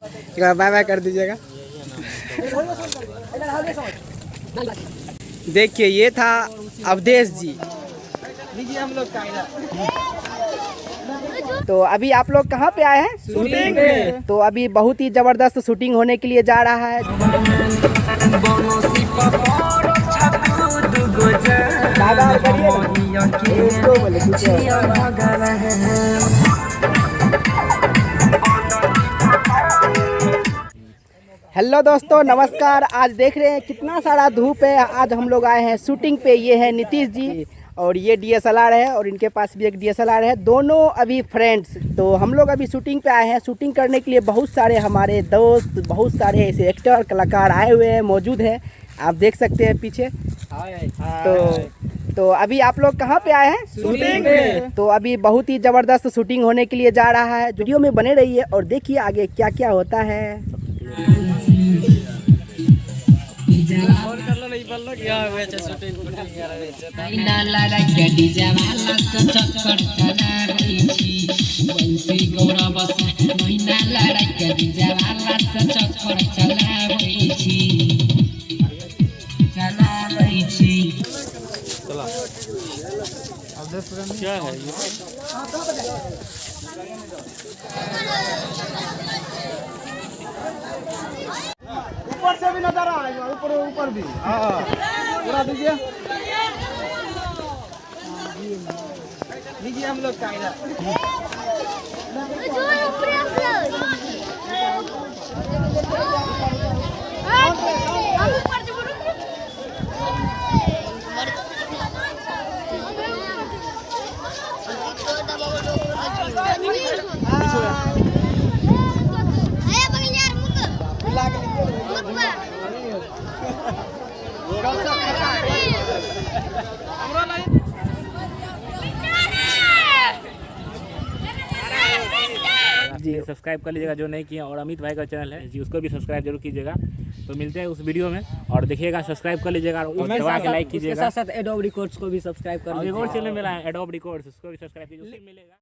Bye bye कर दीजिएगा। देखिए ये था अवधेश जी। हम लोग का तो अभी आप लोग कहाँ पे आए हैं? शूटिंग पे। तो अभी बहुत ही जबरदस्त शूटिंग होने के लिए जा रहा है। हेलो दोस्तों, नमस्कार। आज देख रहे हैं कितना सारा धूप है। आज हम लोग आए हैं शूटिंग पे। ये है नीतीश जी और ये DSLR है और इनके पास भी एक DSLR है। दोनों अभी फ्रेंड्स। तो हम लोग अभी शूटिंग पे आए हैं। शूटिंग करने के लिए बहुत सारे हमारे दोस्त, बहुत सारे ऐसे एक्टर कलाकार आए हुए हैं, मौजूद हैं। आप देख सकते हैं पीछे। तो अभी आप लोग कहाँ पे आए हैं? शूटिंग पे। तो अभी बहुत ही ज़बरदस्त शूटिंग होने के लिए जा रहा है। वीडियो में बने रहिए और देखिए आगे क्या क्या होता है। क्या है ऊपर से भी नजर आ रहा है, ऊपर भी। पूरा दीजिए हम लोग का जी। सब्सक्राइब कर लीजिएगा जो नहीं किया, और अमित भाई का चैनल है जी, उसको भी सब्सक्राइब जरूर कीजिएगा। तो मिलते हैं उस वीडियो में, और देखिएगा, सब्सक्राइब कर लीजिएगा और दबा के लाइक कीजिएगा। साथ साथ एडोब रिकॉर्ड्स को भी सब्सक्राइब कर लीजिए। और चैनल मिला है एडोब रिकॉर्ड्स, उसको भी सब्सक्राइब कीजिए, उसमें मिलेगा।